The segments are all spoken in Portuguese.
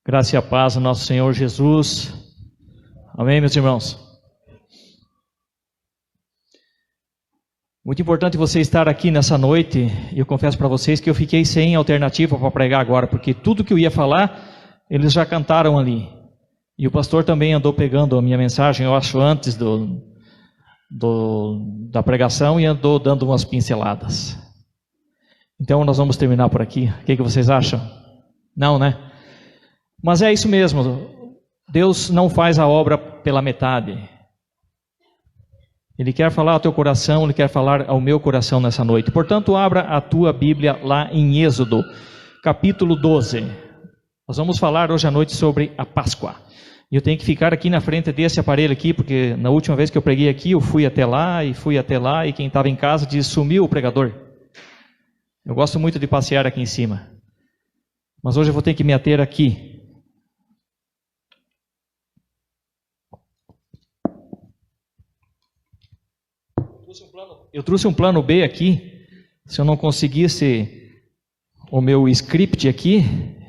Graça e a paz do nosso Senhor Jesus. Amém, meus irmãos? Muito importante você estar aqui nessa noite. E eu confesso para vocês que eu fiquei sem alternativa para pregar agora, porque tudo que eu ia falar, eles já cantaram ali. E o pastor também andou pegando a minha mensagem, eu acho, antes da pregação, e andou dando umas pinceladas. Então nós vamos terminar por aqui. O que vocês acham? Não, né? Mas é isso mesmo. Deus não faz a obra pela metade. Ele quer falar ao teu coração, Ele quer falar ao meu coração nessa noite. Portanto, abra a tua Bíblia lá em Êxodo, capítulo 12. Nós vamos falar hoje à noite sobre a Páscoa. E eu tenho que ficar aqui na frente desse aparelho aqui, porque na última vez que eu preguei aqui, eu fui até lá, e quem estava em casa disse: sumiu o pregador. Eu gosto muito de passear aqui em cima. Mas hoje eu vou ter que me ater aqui. Eu trouxe um plano B aqui. Se eu não conseguisse o meu script aqui,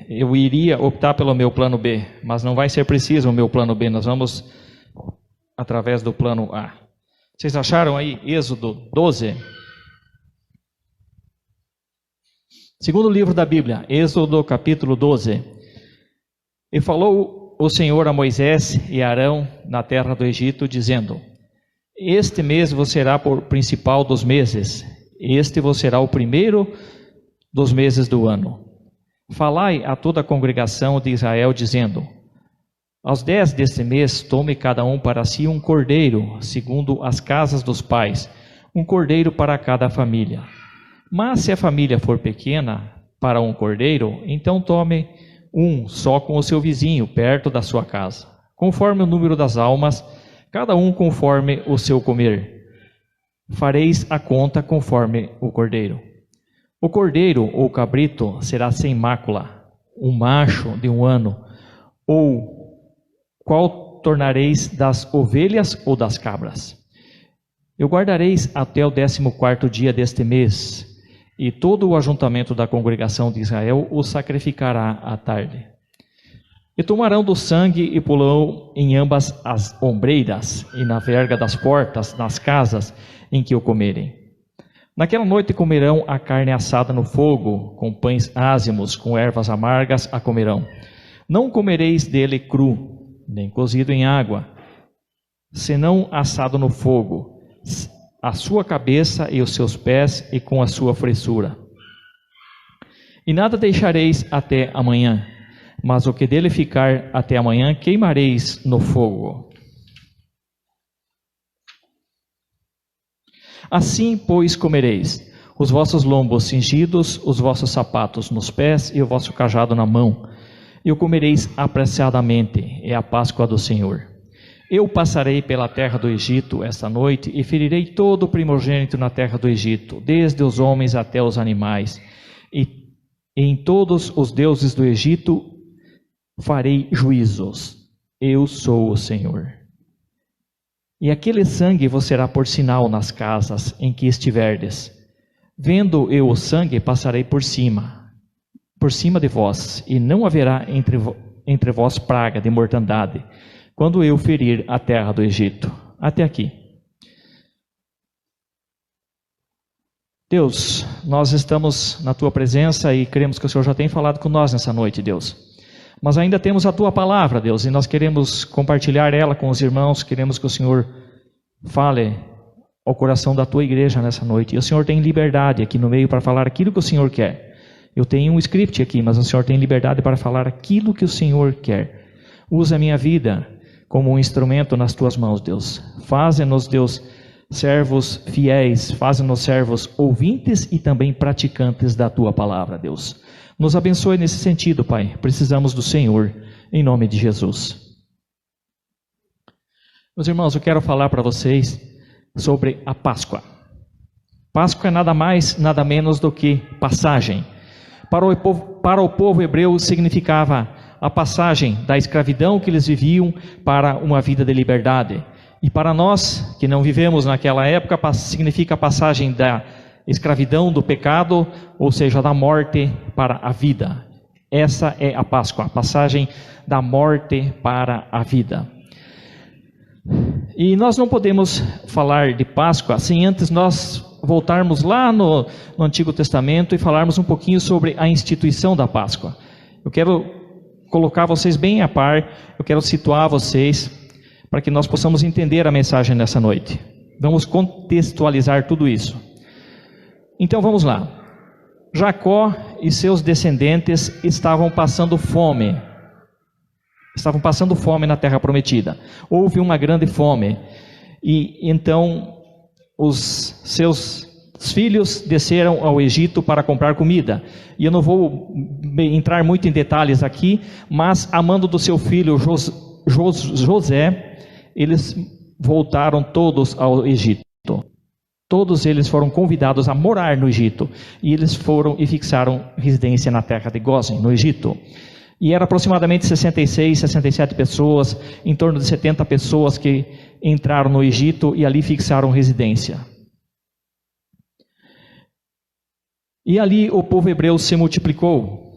eu iria optar pelo meu plano B. Mas não vai ser preciso o meu plano B. Nós vamos através do plano A. Vocês acharam aí Êxodo 12? Segundo livro da Bíblia, Êxodo capítulo 12. E falou o Senhor a Moisés e a Arão na terra do Egito, dizendo: este mês vos será por principal dos meses, este vos será o primeiro dos meses do ano. Falai a toda a congregação de Israel, dizendo: aos 10 deste mês tome cada um para si um cordeiro, segundo as casas dos pais, um cordeiro para cada família. Mas se a família for pequena para um cordeiro, então tome um só com o seu vizinho, perto da sua casa, conforme o número das almas, cada um conforme o seu comer. Fareis a conta conforme o cordeiro. O cordeiro ou cabrito será sem mácula, um macho de 1 ano, ou qual tornareis das ovelhas ou das cabras? Eu guardareis até o 14º dia deste mês, e todo o ajuntamento da congregação de Israel o sacrificará à tarde. E tomarão do sangue e pulão em ambas as ombreiras e na verga das portas, nas casas em que o comerem. Naquela noite comerão a carne assada no fogo, com pães ázimos, com ervas amargas a comerão. Não comereis dele cru, nem cozido em água, senão assado no fogo, a sua cabeça e os seus pés e com a sua fressura. E nada deixareis até amanhã, mas o que dele ficar até amanhã queimareis no fogo. Assim, pois, comereis os vossos lombos cingidos, os vossos sapatos nos pés e o vosso cajado na mão, e o comereis apressadamente, é a Páscoa do Senhor. Eu passarei pela terra do Egito esta noite e ferirei todo o primogênito na terra do Egito, desde os homens até os animais, e em todos os deuses do Egito farei juízos. Eu sou o Senhor. E aquele sangue vos será por sinal nas casas em que estiverdes. Vendo eu o sangue, passarei por cima de vós, e não haverá entre vós praga de mortandade, quando eu ferir a terra do Egito. Até aqui. Deus, nós estamos na Tua presença e cremos que o Senhor já tem falado com nós nessa noite, Deus. Mas ainda temos a Tua palavra, Deus, e nós queremos compartilhar ela com os irmãos, queremos que o Senhor fale ao coração da Tua igreja nessa noite. E o Senhor tem liberdade aqui no meio para falar aquilo que o Senhor quer. Eu tenho um script aqui, mas o Senhor tem liberdade para falar aquilo que o Senhor quer. Usa a minha vida como um instrumento nas Tuas mãos, Deus. Faze-nos, Deus, servos fiéis, faze-nos servos ouvintes e também praticantes da Tua palavra, Deus. Nos abençoe nesse sentido, Pai. Precisamos do Senhor, em nome de Jesus. Meus irmãos, eu quero falar para vocês sobre a Páscoa. Páscoa é nada mais, nada menos do que passagem. Para o povo hebreu significava a passagem da escravidão que eles viviam para uma vida de liberdade. E para nós, que não vivemos naquela época, significa a passagem da escravidão, do pecado, ou seja, da morte para a vida. Essa é a Páscoa, a passagem da morte para a vida. E nós não podemos falar de Páscoa sem antes nós voltarmos lá no Antigo Testamento e falarmos um pouquinho sobre a instituição da Páscoa. Eu quero colocar vocês bem a par, eu quero situar vocês para que nós possamos entender a mensagem nessa noite. Vamos contextualizar tudo isso. Então vamos lá. Jacó e seus descendentes estavam passando fome. Estavam passando fome na terra prometida. Houve uma grande fome. E então os seus filhos desceram ao Egito para comprar comida. E eu não vou entrar muito em detalhes aqui, mas a mando do seu filho José, eles voltaram todos ao Egito. Todos eles foram convidados a morar no Egito, e eles foram e fixaram residência na terra de Gósen, no Egito. E era aproximadamente 66, 67 pessoas, em torno de 70 pessoas que entraram no Egito e ali fixaram residência. E ali o povo hebreu se multiplicou.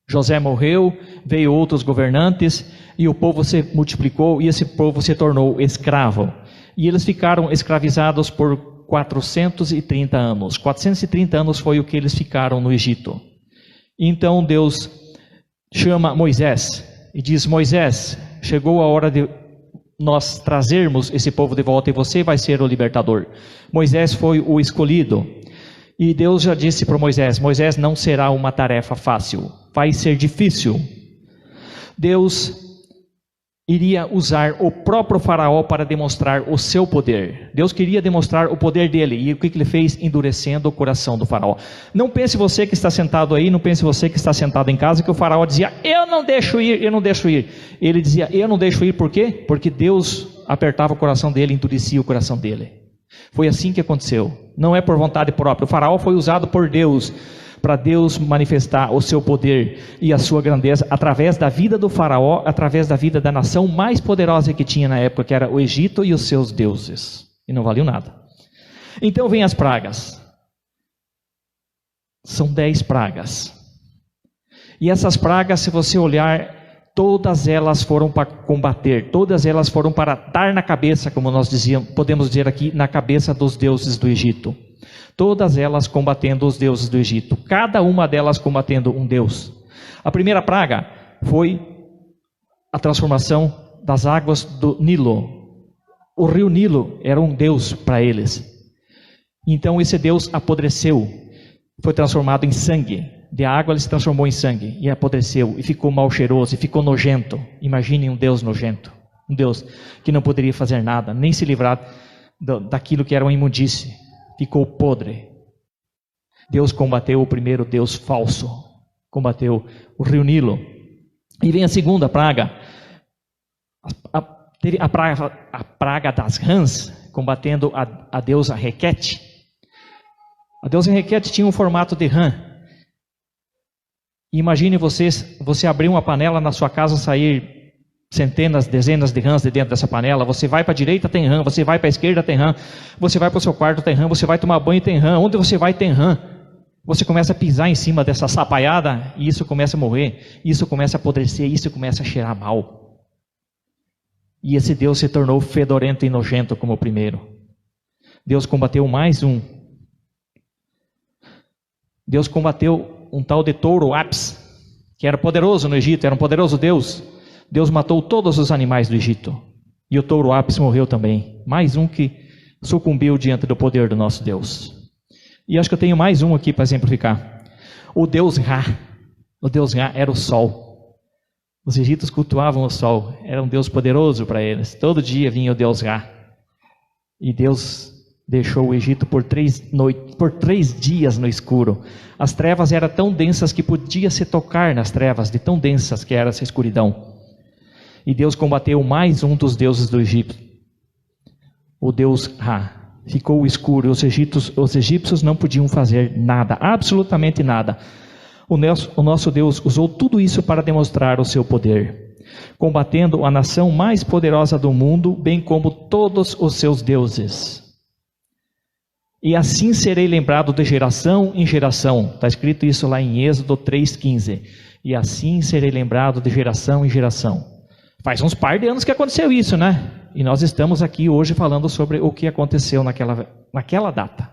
José morreu, veio outros governantes, e o povo se multiplicou, e esse povo se tornou escravo. E eles ficaram escravizados por 430 anos. 430 anos foi o que eles ficaram no Egito. Então Deus chama Moisés e diz: Moisés, chegou a hora de nós trazermos esse povo de volta, e você vai ser o libertador. Moisés foi o escolhido. E Deus já disse para Moisés: Moisés, não será uma tarefa fácil, vai ser difícil. Deus iria usar o próprio faraó para demonstrar o seu poder. Deus queria demonstrar o poder dele, e o que ele fez? Endurecendo o coração do faraó. Não pense você que está sentado aí, não pense você que está sentado em casa, que o faraó dizia: eu não deixo ir, eu não deixo ir. Ele dizia: eu não deixo ir, por quê? Porque Deus apertava o coração dele, endurecia o coração dele. Foi assim que aconteceu, não é por vontade própria. O faraó foi usado por Deus, para Deus manifestar o seu poder e a sua grandeza, através da vida do faraó, através da vida da nação mais poderosa que tinha na época, que era o Egito e os seus deuses, e não valiam nada. Então vem as pragas, são 10 pragas, e essas pragas, se você olhar, todas elas foram para combater, todas elas foram para dar na cabeça, como nós podemos dizer aqui, na cabeça dos deuses do Egito. Todas elas combatendo os deuses do Egito, cada uma delas combatendo um deus. A primeira praga foi a transformação das águas do Nilo. O rio Nilo era um deus para eles. Então esse deus apodreceu, foi transformado em sangue. De água ele se transformou em sangue e apodreceu e ficou mal cheiroso e ficou nojento. Imaginem um deus nojento, um deus que não poderia fazer nada, nem se livrar daquilo que era uma imundície. Ficou podre. Deus combateu o primeiro deus falso, combateu o rio Nilo. E vem a segunda praga, a praga das rãs, combatendo a deusa Requete. A deusa Requete tinha um formato de rã. Imagine você abrir uma panela na sua casa, sair centenas, dezenas de rãs de dentro dessa panela. Você vai para a direita, tem rã. Você vai para a esquerda, tem rã. Você vai para o seu quarto, tem rã. Você vai tomar banho, tem rã. Onde você vai, tem rã. Você começa a pisar em cima dessa sapaiada e isso começa a morrer. Isso começa a apodrecer, isso começa a cheirar mal. E esse Deus se tornou fedorento e nojento como o primeiro. Deus combateu mais um. Deus combateu um tal de touro Apis, que era poderoso no Egito, era um poderoso Deus. Deus matou todos os animais do Egito. E o touro Apis morreu também. Mais um que sucumbiu diante do poder do nosso Deus. E acho que eu tenho mais um aqui para exemplificar. O Deus Ra. O Deus Ra era o sol. Os egípcios cultuavam o sol. Era um Deus poderoso para eles. Todo dia vinha o Deus Ra. E Deus deixou o Egito por 3 dias no escuro. As trevas eram tão densas que podia se tocar nas trevas, de tão densas que era essa escuridão. E Deus combateu mais um dos deuses do Egito, o Deus Ra. Ficou escuro e os egípcios não podiam fazer nada, absolutamente nada. O nosso Deus usou tudo isso para demonstrar o seu poder, combatendo a nação mais poderosa do mundo, bem como todos os seus deuses. E assim serei lembrado de geração em geração. Está escrito isso lá em Êxodo 3,15. E assim serei lembrado de geração em geração. Faz uns par de anos que aconteceu isso, né? E nós estamos aqui hoje falando sobre o que aconteceu naquela data.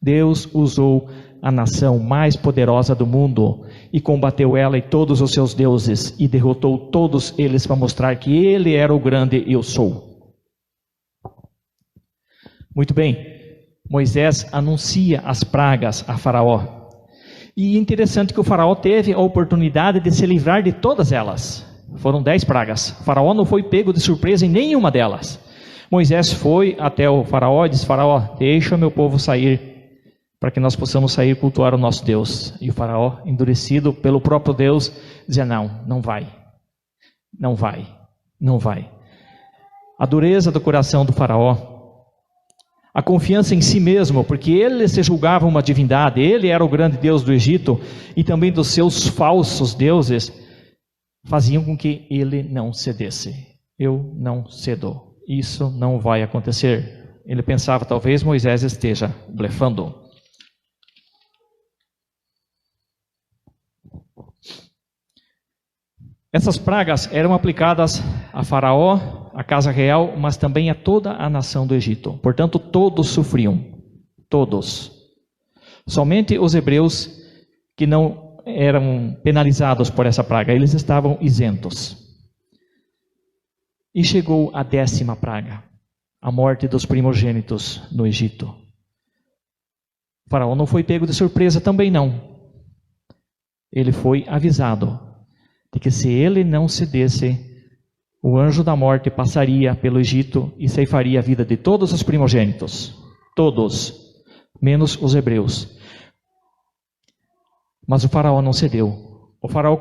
Deus usou a nação mais poderosa do mundo e combateu ela e todos os seus deuses e derrotou todos eles para mostrar que Ele era o grande eu sou. Muito bem. Moisés anuncia as pragas a Faraó. E interessante que o Faraó teve a oportunidade de se livrar de todas elas. Foram 10 pragas. O Faraó não foi pego de surpresa em nenhuma delas. Moisés foi até o Faraó e disse: Faraó, deixa meu povo sair, para que nós possamos sair e cultuar o nosso Deus. E o Faraó, endurecido pelo próprio Deus, dizia: não vai. Não vai. Não vai. A dureza do coração do Faraó, a confiança em si mesmo, porque ele se julgava uma divindade, ele era o grande Deus do Egito, e também dos seus falsos deuses, faziam com que ele não cedesse. Eu não cedo, isso não vai acontecer. Ele pensava, talvez Moisés esteja blefando. Essas pragas eram aplicadas a Faraó, a casa real, mas também a toda a nação do Egito. Portanto, todos sofriam. Todos. Somente os hebreus que não eram penalizados por essa praga, eles estavam isentos. E chegou a 10ª praga, a morte dos primogênitos no Egito. O Faraó não foi pego de surpresa também não. Ele foi avisado de que se ele não cedesse, o anjo da morte passaria pelo Egito e ceifaria a vida de todos os primogênitos. Todos, menos os hebreus. Mas o Faraó não cedeu. O Faraó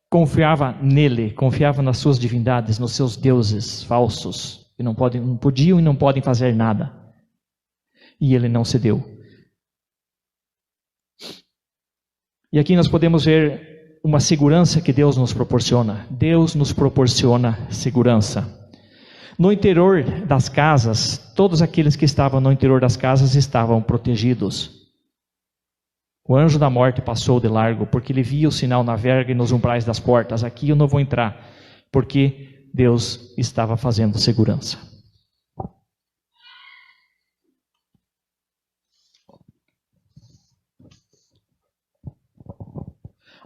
confiava nele, confiava nas suas divindades, nos seus deuses falsos, que não podiam e não podem fazer nada. E ele não cedeu. E aqui nós podemos ver uma segurança que Deus nos proporciona. Deus nos proporciona segurança. No interior das casas, todos aqueles que estavam no interior das casas estavam protegidos. O anjo da morte passou de largo, porque ele via o sinal na verga e nos umbrais das portas. Aqui eu não vou entrar, porque Deus estava fazendo segurança.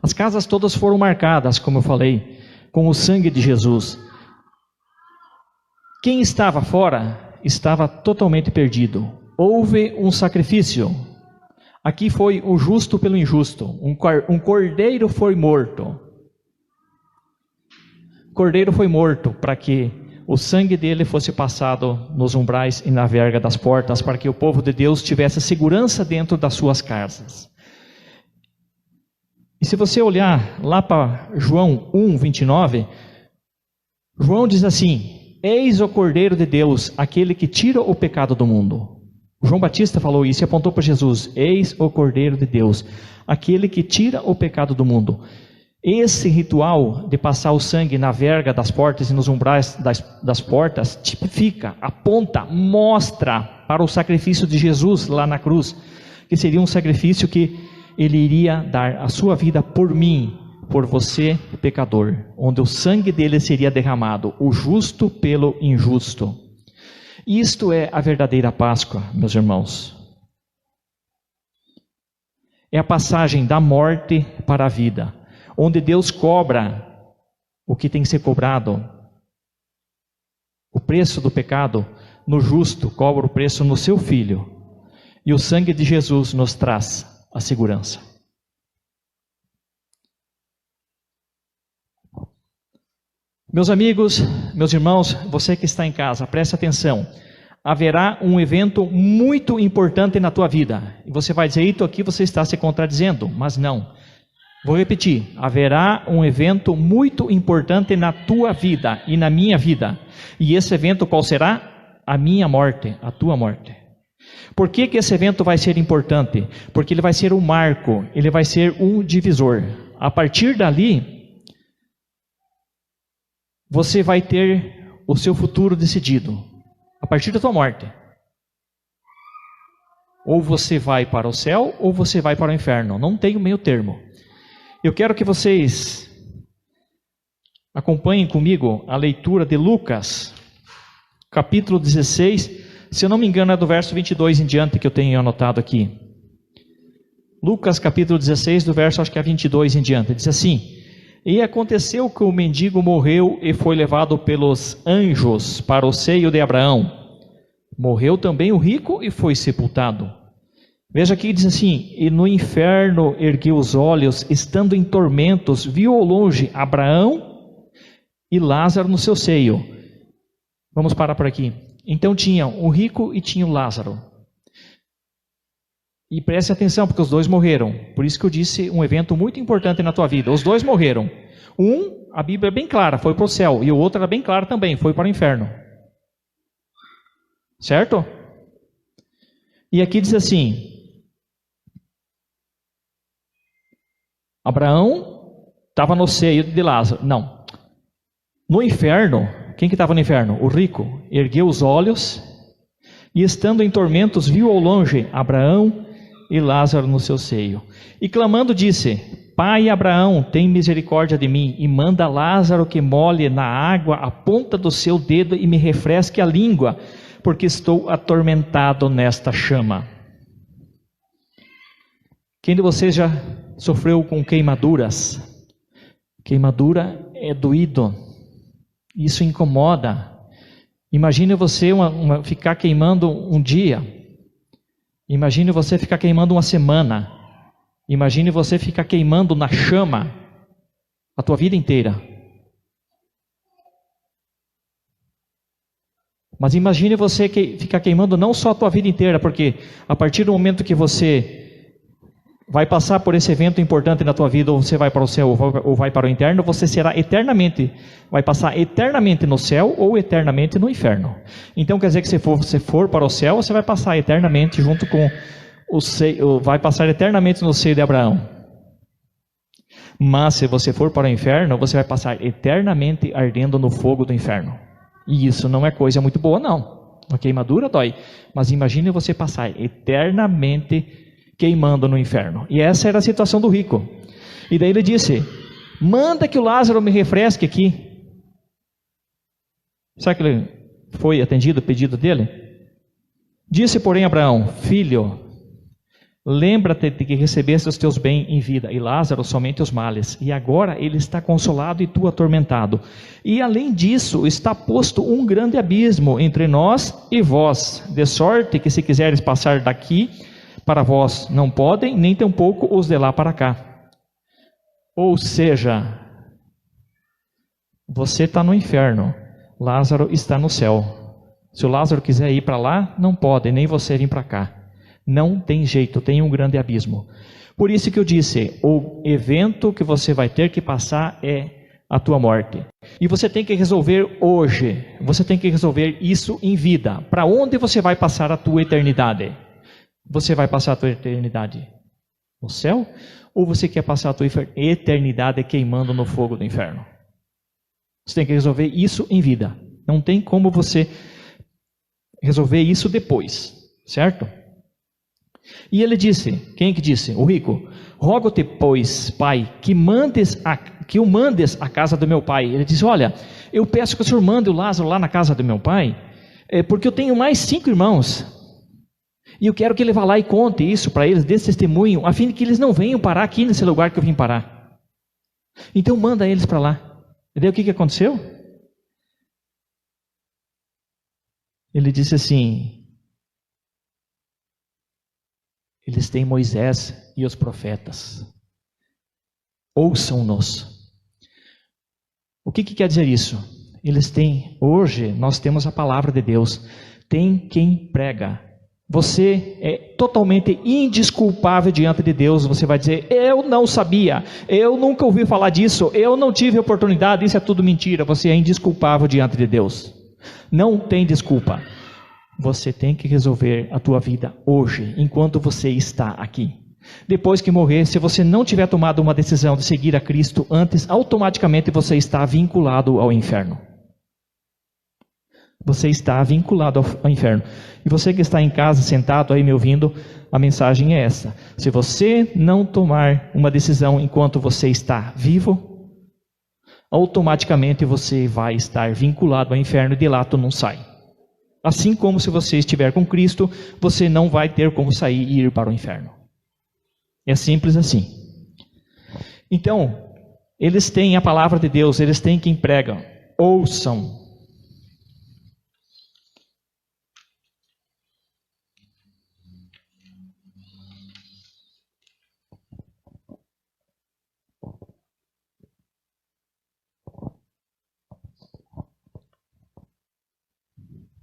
As casas todas foram marcadas, como eu falei, com o sangue de Jesus. Quem estava fora estava totalmente perdido. Houve um sacrifício. Aqui foi o justo pelo injusto. Um cordeiro foi morto. O cordeiro foi morto para que o sangue dele fosse passado nos umbrais e na verga das portas, para que o povo de Deus tivesse segurança dentro das suas casas. E se você olhar lá para João 1:29, João diz assim: eis o Cordeiro de Deus, aquele que tira o pecado do mundo. João Batista falou isso e apontou para Jesus: eis o Cordeiro de Deus, aquele que tira o pecado do mundo. Esse ritual de passar o sangue na verga das portas e nos umbrais das portas tipifica, aponta, mostra para o sacrifício de Jesus lá na cruz, que seria um sacrifício que ele iria dar a sua vida por mim, por você, pecador, onde o sangue dele seria derramado, o justo pelo injusto. Isto é a verdadeira Páscoa, meus irmãos. É a passagem da morte para a vida, onde Deus cobra o que tem que ser cobrado. O preço do pecado no justo cobra o preço no seu filho. E o sangue de Jesus nos traz a segurança. Meus amigos, meus irmãos, você que está em casa, preste atenção. Haverá um evento muito importante na tua vida. E você vai dizer: Ito, aqui você está se contradizendo. Mas não. Vou repetir. Haverá um evento muito importante na tua vida e na minha vida. E esse evento qual será? A minha morte, a tua morte. Por que esse evento vai ser importante? Porque ele vai ser um marco, ele vai ser um divisor. A partir dali, você vai ter o seu futuro decidido. A partir da tua morte. Ou você vai para o céu, ou você vai para o inferno. Não tem o meio termo. Eu quero que vocês acompanhem comigo a leitura de Lucas, capítulo 16. Se eu não me engano, é do verso 22 em diante que eu tenho anotado aqui. Lucas, capítulo 16, do verso, acho que é 22 em diante. Diz assim: E aconteceu que o mendigo morreu e foi levado pelos anjos para o seio de Abraão. Morreu também o rico e foi sepultado. Veja aqui, diz assim: E no inferno ergueu os olhos, estando em tormentos, viu ao longe Abraão e Lázaro no seu seio. Vamos parar por aqui. Então tinha o rico e tinha o Lázaro. E preste atenção, porque os dois morreram. Por isso que eu disse um evento muito importante na tua vida. Os dois morreram. Um, a Bíblia é bem clara, foi para o céu. E o outro era bem claro também, foi para o inferno. Certo? E aqui diz assim: Abraão estava no seio de Lázaro. Não. No inferno, quem que estava no inferno? O rico. Ergueu os olhos e, estando em tormentos, viu ao longe Abraão e Lázaro no seu seio. E clamando disse: Pai Abraão, tem misericórdia de mim e manda Lázaro que molhe na água a ponta do seu dedo e me refresque a língua, porque estou atormentado nesta chama. Quem de vocês já sofreu com queimaduras? Queimadura é doído. Isso incomoda. Imagine você ficar queimando um dia. Imagine você ficar queimando uma semana. Imagine você ficar queimando na chama a tua vida inteira. Mas imagine você ficar queimando não só a tua vida inteira, porque a partir do momento que você vai passar por esse evento importante na tua vida, ou você vai para o céu ou vai para o inferno, você será eternamente, vai passar eternamente no céu ou eternamente no inferno. Então quer dizer que se você for para o céu, você vai passar eternamente junto com o seio, vai passar eternamente no seio de Abraão. Mas se você for para o inferno, você vai passar eternamente ardendo no fogo do inferno. E isso não é coisa muito boa, não. Uma queimadura dói. Mas imagine você passar eternamente queimando no inferno. E essa era a situação do rico. E daí ele disse: manda que o Lázaro me refresque aqui. Sabe que ele foi atendido o pedido dele? Disse, porém, Abraão: filho, lembra-te de que recebeste os teus bens em vida, e Lázaro somente os males. E agora ele está consolado e tu atormentado. E além disso, está posto um grande abismo entre nós e vós, de sorte que, se quiseres passar daqui para vós, não podem, nem tampouco os de lá para cá. Ou seja, você está no inferno, Lázaro está no céu. Se o Lázaro quiser ir para lá, não pode, nem você vir para cá. Não tem jeito, tem um grande abismo. Por isso que eu disse, o evento que você vai ter que passar é a tua morte. E você tem que resolver hoje, você tem que resolver isso em vida. Para onde você vai passar a tua eternidade? Você vai passar a tua eternidade no céu? Ou você quer passar a tua eternidade queimando no fogo do inferno? Você tem que resolver isso em vida. Não tem como você resolver isso depois, certo? E ele disse, quem que disse? O rico: rogo-te, pois, pai, que o mandes à casa do meu pai. Ele disse: olha, eu peço que o senhor mande o Lázaro lá na casa do meu pai, porque eu tenho mais 5 irmãos. E eu quero que ele vá lá e conte isso para eles, dê testemunho, a fim de que eles não venham parar aqui nesse lugar que eu vim parar. Então manda eles para lá. E daí o que aconteceu? Ele disse assim: eles têm Moisés e os profetas. Ouçam-nos. O que quer dizer isso? Eles têm, hoje nós temos a palavra de Deus. Tem quem prega. Você é totalmente indesculpável diante de Deus. Você vai dizer: eu não sabia, eu nunca ouvi falar disso, eu não tive oportunidade, isso é tudo mentira. Você é indesculpável diante de Deus. Não tem desculpa. Você tem que resolver a tua vida hoje, enquanto você está aqui. Depois que morrer, se você não tiver tomado uma decisão de seguir a Cristo antes, automaticamente você está vinculado ao inferno. você está vinculado ao inferno. E você que está em casa, sentado aí me ouvindo, a mensagem é essa. Se você não tomar uma decisão enquanto você está vivo, automaticamente você vai estar vinculado ao inferno e de lá tu não sai. Assim como se você estiver com Cristo, você não vai ter como sair e ir para o inferno. É simples assim. Então, eles têm a palavra de Deus, eles têm quem prega. Ouçam.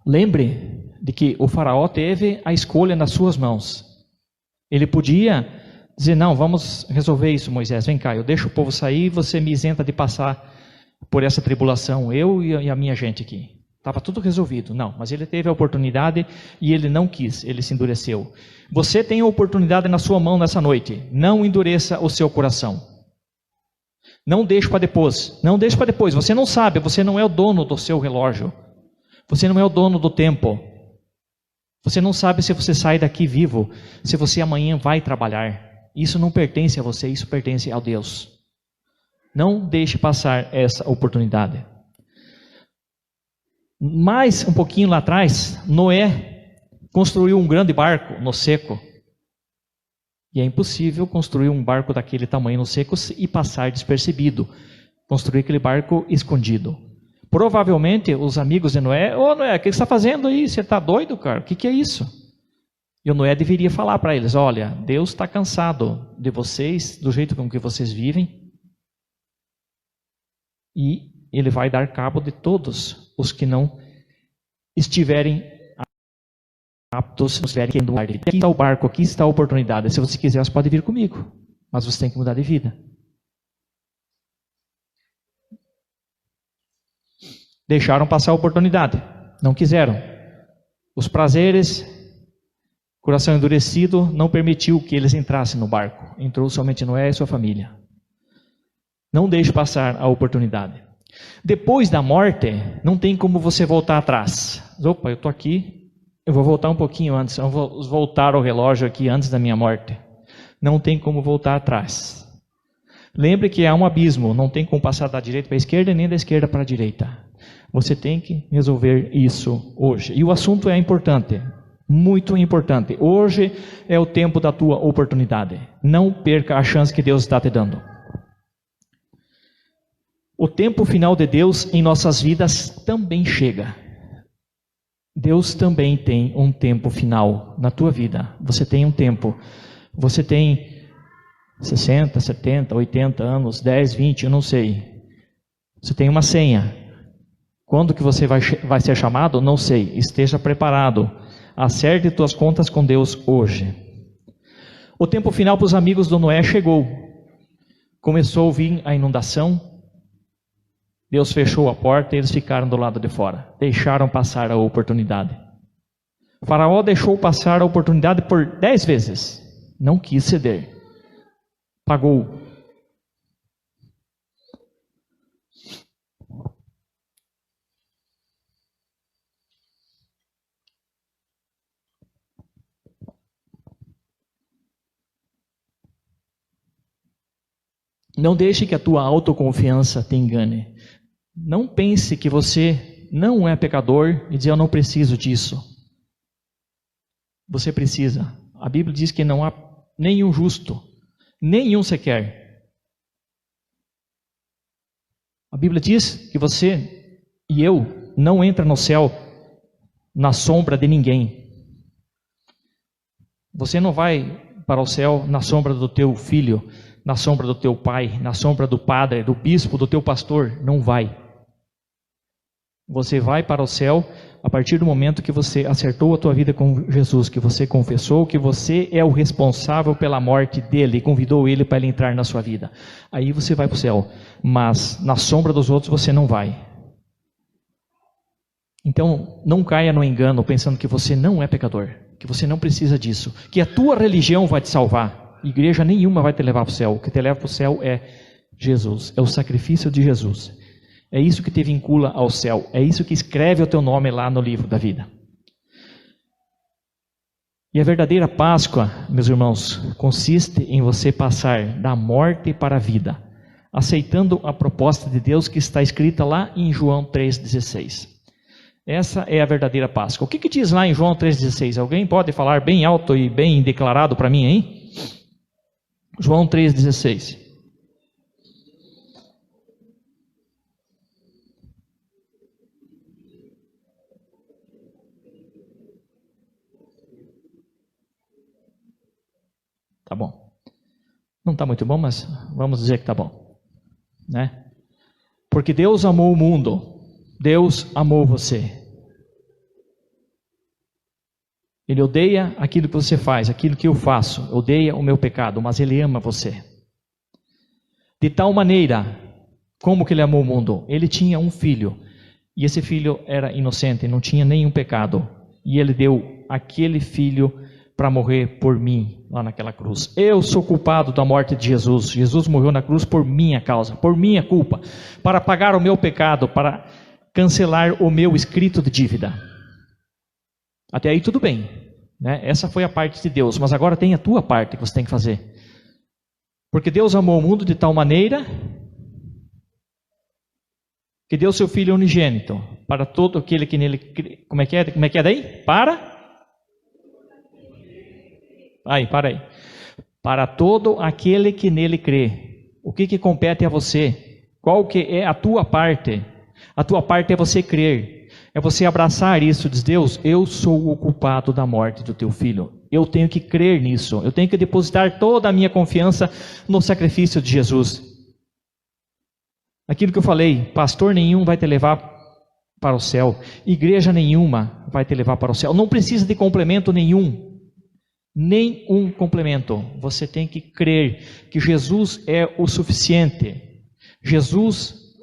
Lembre de que o faraó teve a escolha nas suas mãos. Ele podia dizer, não, vamos resolver isso, Moisés, vem cá, eu deixo o povo sair, você me isenta de passar por essa tribulação, eu e a minha gente aqui. Estava tudo resolvido. Não, mas ele teve a oportunidade e ele não quis, ele se endureceu. Você tem a oportunidade na sua mão nessa noite, não endureça o seu coração. Não deixe para depois, não deixe para depois, você não sabe, você não é o dono do seu relógio. Você não é o dono do tempo. Você não sabe se você sai daqui vivo, se você amanhã vai trabalhar. Isso não pertence a você, isso pertence a Deus. Não deixe passar essa oportunidade. Mais um pouquinho lá atrás, Noé construiu um grande barco no seco. E é impossível construir um barco daquele tamanho no seco e passar despercebido. Construir aquele barco escondido. Provavelmente os amigos de Noé, ô Noé, o que você está fazendo aí? Você está doido, cara? O que é isso? E o Noé deveria falar para eles, olha, Deus está cansado de vocês, do jeito com que vocês vivem, e Ele vai dar cabo de todos os que não estiverem aptos, não estiverem querendo ar. Aqui está o barco, aqui está a oportunidade. Se você quiser, você pode vir comigo, mas você tem que mudar de vida. Deixaram passar a oportunidade, não quiseram. Os prazeres, coração endurecido, não permitiu que eles entrassem no barco. Entrou somente Noé e sua família. Não deixe passar a oportunidade. Depois da morte, não tem como você voltar atrás. Opa, eu estou aqui, eu vou voltar um pouquinho antes, eu vou voltar ao relógio aqui antes da minha morte. Não tem como voltar atrás. Lembre que há um abismo, não tem como passar da direita para a esquerda, nem da esquerda para a direita. Você tem que resolver isso hoje. E o assunto é importante, muito importante. Hoje é o tempo da tua oportunidade. Não perca a chance que Deus está te dando. O tempo final de Deus em nossas vidas também chega. Deus também tem um tempo final na tua vida. Você tem um tempo. Você tem 60, 70, 80 anos, 10, 20, eu não sei. Você tem uma senha. Quando que você vai ser chamado? Não sei. Esteja preparado. Acerte tuas contas com Deus hoje. O tempo final para os amigos do Noé chegou. Começou a vir a inundação. Deus fechou a porta e eles ficaram do lado de fora. Deixaram passar a oportunidade. O faraó deixou passar a oportunidade por 10 vezes. Não quis ceder. Pagou. Não deixe que a tua autoconfiança te engane. Não pense que você não é pecador e diz, eu não preciso disso. Você precisa. A Bíblia diz que não há nenhum justo, nenhum sequer. A Bíblia diz que você e eu não entra no céu na sombra de ninguém. Você não vai para o céu na sombra do teu filho, na sombra do teu pai, na sombra do padre, do bispo, do teu pastor. Não vai. Você vai para o céu a partir do momento que você acertou a tua vida com Jesus, que você confessou que você é o responsável pela morte dele e convidou ele para ele entrar na sua vida. Aí você vai para o céu, mas na sombra dos outros você não vai. Então, não caia no engano pensando que você não é pecador, que você não precisa disso, que a tua religião vai te salvar. Igreja nenhuma vai te levar para o céu. O que te leva para o céu é Jesus, é o sacrifício de Jesus. É isso que te vincula ao céu. É isso que escreve o teu nome lá no livro da vida. E a verdadeira Páscoa, meus irmãos, consiste em você passar da morte para a vida, aceitando a proposta de Deus que está escrita lá em João 3,16. Essa é a verdadeira Páscoa. O que diz lá em João 3,16? Alguém pode falar bem alto e bem declarado para mim, hein? João 3,16. Tá bom. Não está muito bom, mas vamos dizer que está bom, né? Porque Deus amou o mundo. Deus amou você. Ele odeia aquilo que você faz, aquilo que eu faço. Odeia o meu pecado, mas Ele ama você. De tal maneira, como que Ele amou o mundo? Ele tinha um filho. E esse filho era inocente, não tinha nenhum pecado. E Ele deu aquele filho para morrer por mim, lá naquela cruz. Eu sou culpado da morte de Jesus. Jesus morreu na cruz por minha causa, por minha culpa. Para pagar o meu pecado, para cancelar o meu escrito de dívida. Até aí tudo bem, né? Essa foi a parte de Deus, mas agora tem a tua parte que você tem que fazer. Porque Deus amou o mundo de tal maneira que deu seu Filho unigênito para todo aquele que nele crê. Como é que é daí? Para aí. Para todo aquele que nele crê. O que compete a você? Qual que é a tua parte? A tua parte é você crer, é você abraçar isso, diz Deus, eu sou o culpado da morte do teu filho, eu tenho que crer nisso, eu tenho que depositar toda a minha confiança no sacrifício de Jesus. Aquilo que eu falei, pastor nenhum vai te levar para o céu, igreja nenhuma vai te levar para o céu, não precisa de complemento nenhum, nem um complemento, você tem que crer que Jesus é o suficiente,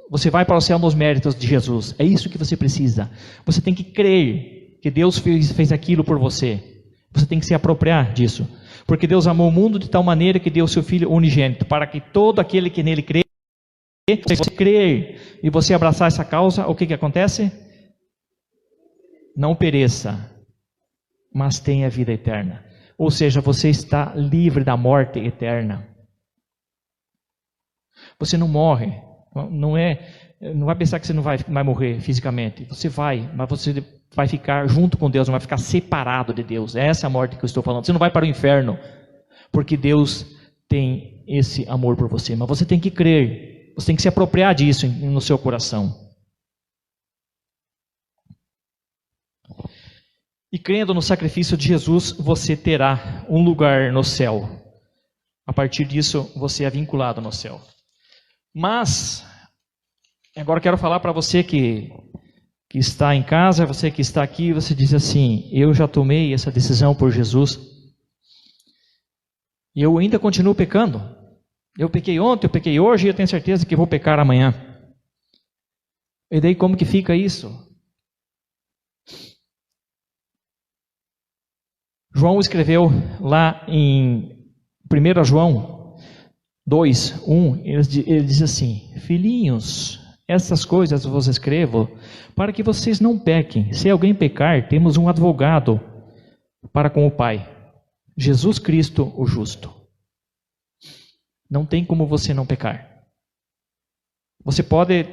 você vai para o céu nos méritos de Jesus. É isso que você precisa. Você tem que crer que Deus fez aquilo por você. Você tem que se apropriar disso. Porque Deus amou o mundo de tal maneira que deu o seu Filho unigênito, para que todo aquele que nele crê, se você crer e você abraçar essa causa, o que acontece? Não pereça, mas tenha vida eterna. Ou seja, você está livre da morte eterna. Você não morre. Não vai pensar que você não vai morrer fisicamente. Você vai, mas você vai ficar junto com Deus, não vai ficar separado de Deus. É essa a morte que eu estou falando. Você não vai para o inferno, porque Deus tem esse amor por você. Mas você tem que crer, você tem que se apropriar disso no seu coração. E crendo no sacrifício de Jesus, você terá um lugar no céu. A partir disso, você é vinculado no céu. Mas, agora quero falar para você que está em casa, você que está aqui, você diz assim, eu já tomei essa decisão por Jesus, e eu ainda continuo pecando. Eu pequei ontem, eu pequei hoje, e eu tenho certeza que vou pecar amanhã. E daí como que fica isso? João escreveu lá em 1 João 2:1, ele diz assim, filhinhos, essas coisas vos escrevo para que vocês não pequem. Se alguém pecar, temos um advogado para com o Pai, Jesus Cristo o justo. Não tem como você não pecar. Você pode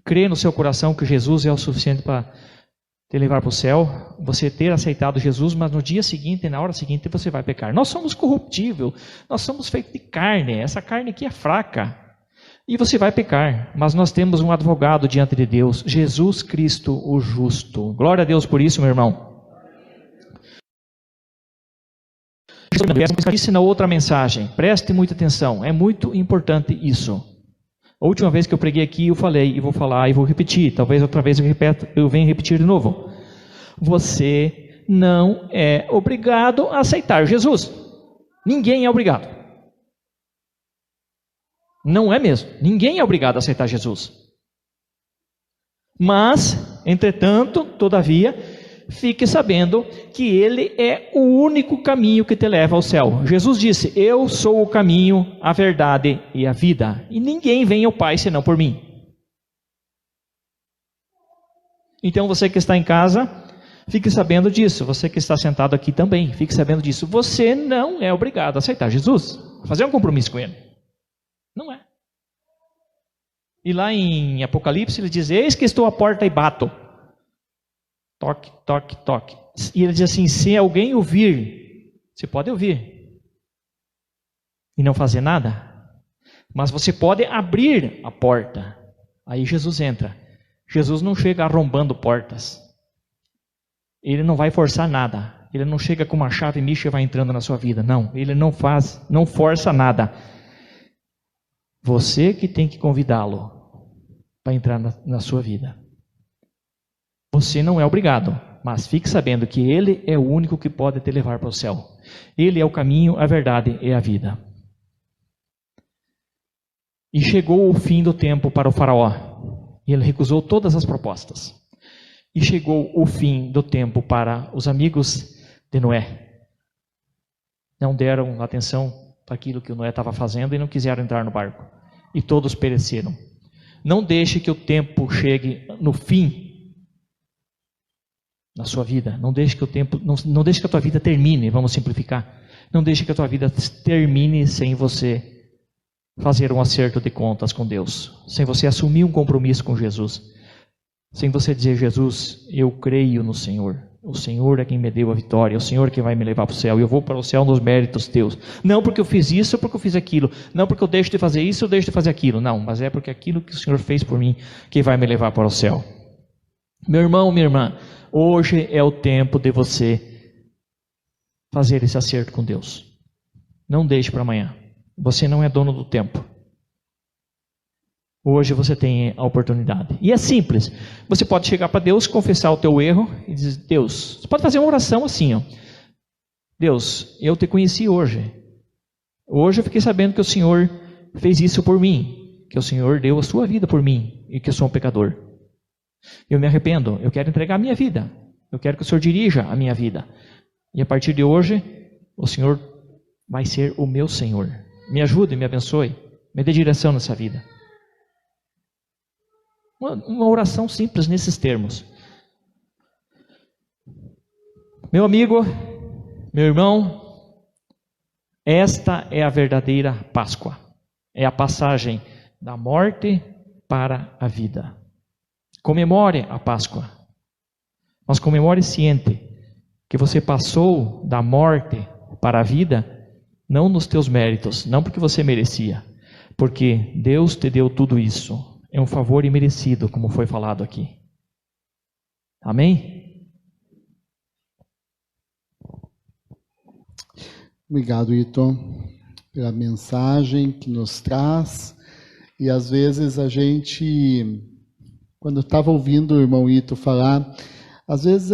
crer no seu coração que Jesus é o suficiente para te levar para o céu, você ter aceitado Jesus, mas no dia seguinte, na hora seguinte, você vai pecar. Nós somos corruptíveis, nós somos feitos de carne, essa carne aqui é fraca, e você vai pecar, mas nós temos um advogado diante de Deus, Jesus Cristo o justo. Glória a Deus por isso, meu irmão. Eu disse na outra mensagem, preste muita atenção, é muito importante isso. A última vez que eu preguei aqui, eu falei, e vou falar, e vou repetir. Talvez outra vez eu venha repetir de novo. Você não é obrigado a aceitar Jesus. Ninguém é obrigado. Não é mesmo. Ninguém é obrigado a aceitar Jesus. Mas, entretanto, todavia, fique sabendo que Ele é o único caminho que te leva ao céu. Jesus disse, eu sou o caminho, a verdade e a vida. E ninguém vem ao Pai senão por mim. Então você que está em casa, fique sabendo disso. Você que está sentado aqui também, fique sabendo disso. Você não é obrigado a aceitar Jesus, fazer um compromisso com Ele. Não é. E lá em Apocalipse ele diz: eis que estou à porta e bato. Toque, toque, toque. E ele diz assim: se alguém ouvir, você pode ouvir e não fazer nada, mas você pode abrir a porta. Aí Jesus entra. Jesus não chega arrombando portas. Ele não vai forçar nada. Ele não chega com uma chave micha e vai entrando na sua vida. Não, ele não faz, não força nada. Você que tem que convidá-lo para entrar na sua vida. Você não é obrigado, mas fique sabendo que Ele é o único que pode te levar para o céu. Ele é o caminho, a verdade e a vida. E chegou o fim do tempo para o faraó. E ele recusou todas as propostas. E chegou o fim do tempo para os amigos de Noé. Não deram atenção para aquilo que o Noé estava fazendo e não quiseram entrar no barco. E todos pereceram. Não deixe que o tempo chegue no fim na sua vida. Não deixe que o tempo, não deixe que a tua vida termine, vamos simplificar. Não deixe que a tua vida termine sem você fazer um acerto de contas com Deus, sem você assumir um compromisso com Jesus, sem você dizer: Jesus, eu creio no Senhor, o Senhor é quem me deu a vitória, o Senhor é quem vai me levar para o céu, eu vou para o céu nos méritos teus, não porque eu fiz isso, porque eu fiz aquilo, não porque eu deixo de fazer isso, eu deixo de fazer aquilo, não, mas é porque aquilo que o Senhor fez por mim, que vai me levar para o céu. Meu irmão, minha irmã, hoje é o tempo de você fazer esse acerto com Deus, não deixe para amanhã. Você não é dono do tempo. Hoje você tem a oportunidade. E é simples. Você pode chegar para Deus, confessar o teu erro e dizer: Deus, você pode fazer uma oração assim, ó. Deus, eu te conheci hoje. Hoje eu fiquei sabendo que o Senhor fez isso por mim, que o Senhor deu a sua vida por mim e que eu sou um pecador. Eu me arrependo, eu quero entregar a minha vida. Eu quero que o Senhor dirija a minha vida. E a partir de hoje, o Senhor vai ser o meu Senhor. Me ajude, me abençoe, me dê direção nessa vida. Uma oração simples nesses termos. Meu amigo, meu irmão, esta é a verdadeira Páscoa. É a passagem da morte para a vida. Comemore a Páscoa. Mas comemore ciente que você passou da morte para a vida, não nos teus méritos, não porque você merecia, porque Deus te deu tudo isso. É um favor imerecido, como foi falado aqui. Amém? Obrigado, Ito, pela mensagem que nos traz. E às vezes a gente, quando eu estava ouvindo o irmão Ito falar, às vezes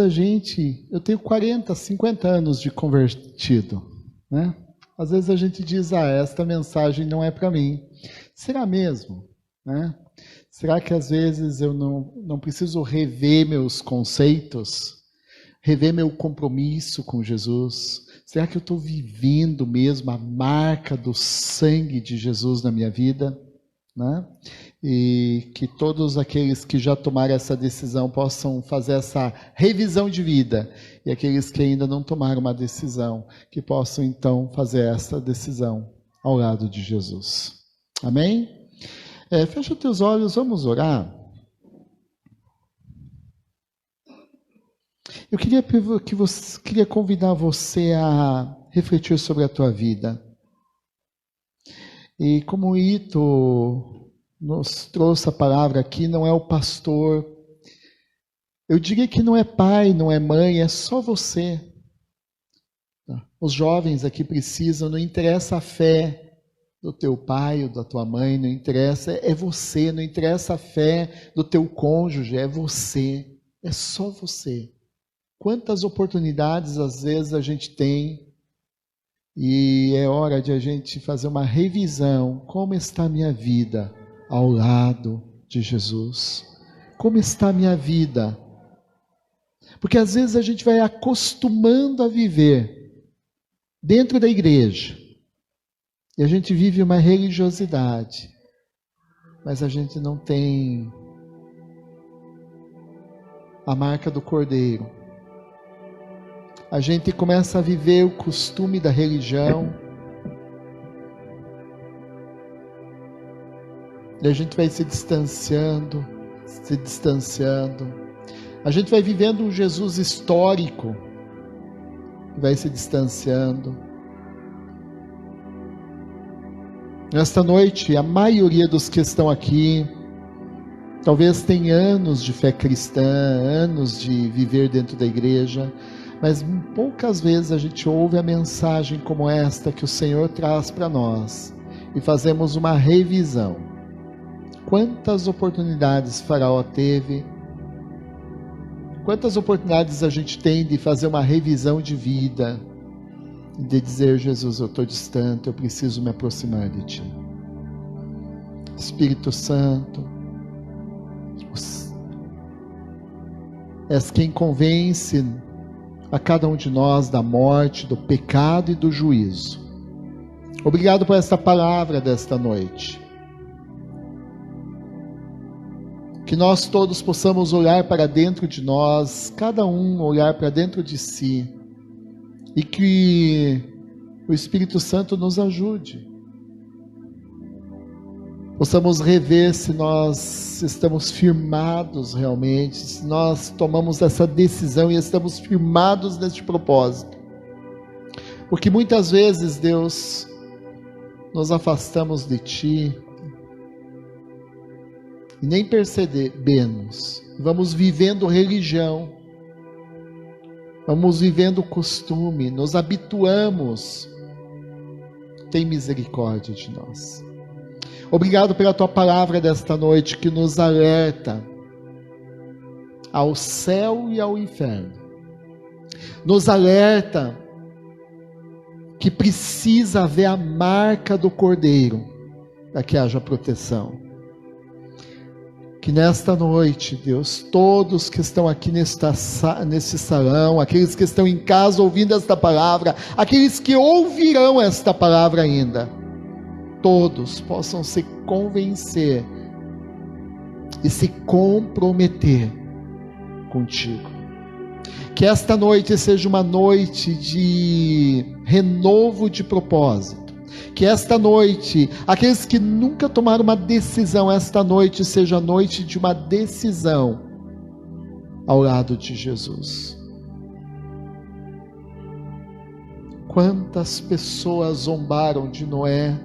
eu tenho 40, 50 anos de convertido, né? Às vezes a gente diz: esta mensagem não é para mim. Será mesmo? Né? Será que às vezes eu não preciso rever meus conceitos? Rever meu compromisso com Jesus? Será que eu estou vivendo mesmo a marca do sangue de Jesus na minha vida? Né? E que todos aqueles que já tomaram essa decisão possam fazer essa revisão de vida, e aqueles que ainda não tomaram uma decisão, que possam então fazer essa decisão ao lado de Jesus. Amém? Fecha os teus olhos, vamos orar. Eu queria convidar você a refletir sobre a tua vida. E como o Ito nos trouxe a palavra aqui, não é o pastor, eu diria que não é pai, não é mãe, é só você. Os jovens aqui precisam, não interessa a fé do teu pai ou da tua mãe, não interessa, é você, não interessa a fé do teu cônjuge, é você, é só você. Quantas oportunidades às vezes a gente tem, e é hora de a gente fazer uma revisão. Como está a minha vida ao lado de Jesus? Como está a minha vida? Porque às vezes a gente vai acostumando a viver dentro da igreja, e a gente vive uma religiosidade, mas a gente não tem a marca do Cordeiro, a gente começa a viver o costume da religião, e a gente vai se distanciando, a gente vai vivendo um Jesus histórico, vai se distanciando. Nesta noite, a maioria dos que estão aqui, talvez tenha anos de fé cristã, anos de viver dentro da igreja, mas poucas vezes a gente ouve a mensagem como esta que o Senhor traz para nós e fazemos uma revisão. Quantas oportunidades Faraó teve? Quantas oportunidades a gente tem de fazer uma revisão de vida, de dizer: Jesus, eu estou distante, eu preciso me aproximar de Ti. Espírito Santo, és quem convence a cada um de nós da morte, do pecado e do juízo. Obrigado por esta palavra desta noite. Que nós todos possamos olhar para dentro de nós, cada um olhar para dentro de si, e que o Espírito Santo nos ajude. Possamos rever se nós estamos firmados realmente, se nós tomamos essa decisão e estamos firmados neste propósito. Porque muitas vezes, Deus, nos afastamos de Ti, e nem percebemos, vamos vivendo religião, vamos vivendo costume, nos habituamos. Tem misericórdia de nós. Obrigado pela Tua palavra desta noite, que nos alerta ao céu e ao inferno, nos alerta que precisa haver a marca do Cordeiro para que haja proteção. Que nesta noite, Deus, todos que estão aqui nesse salão, aqueles que estão em casa ouvindo esta palavra, aqueles que ouvirão esta palavra ainda, todos possam se convencer e se comprometer contigo. Que esta noite seja uma noite de renovo de propósito. Que esta noite, aqueles que nunca tomaram uma decisão, esta noite seja a noite de uma decisão ao lado de Jesus. Quantas pessoas zombaram de Noé?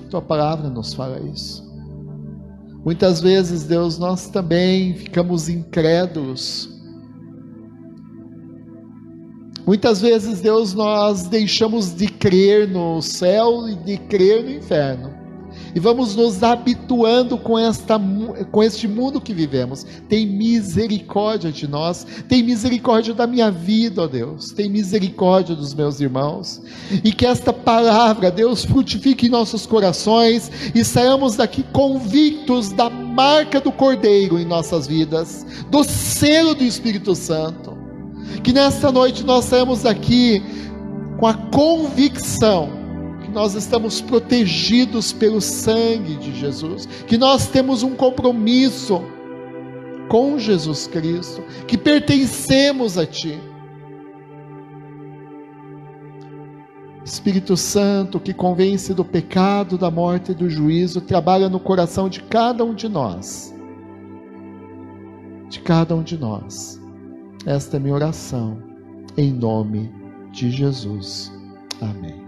Tua palavra nos fala isso. Muitas vezes, Deus, nós também ficamos incrédulos. Muitas vezes, Deus, nós deixamos de crer no céu e de crer no inferno. E vamos nos habituando com este mundo que vivemos. Tem misericórdia de nós. Tem misericórdia da minha vida, ó Deus. Tem misericórdia dos meus irmãos. E que esta palavra, Deus, frutifique em nossos corações. E saiamos daqui convictos da marca do Cordeiro em nossas vidas. Do selo do Espírito Santo. Que nesta noite nós saímos daqui com a convicção que nós estamos protegidos pelo sangue de Jesus, que nós temos um compromisso com Jesus Cristo, que pertencemos a Ti. Espírito Santo, que convence do pecado, da morte e do juízo, trabalha no coração de cada um de nós. De cada um de nós. Esta é minha oração, em nome de Jesus. Amém.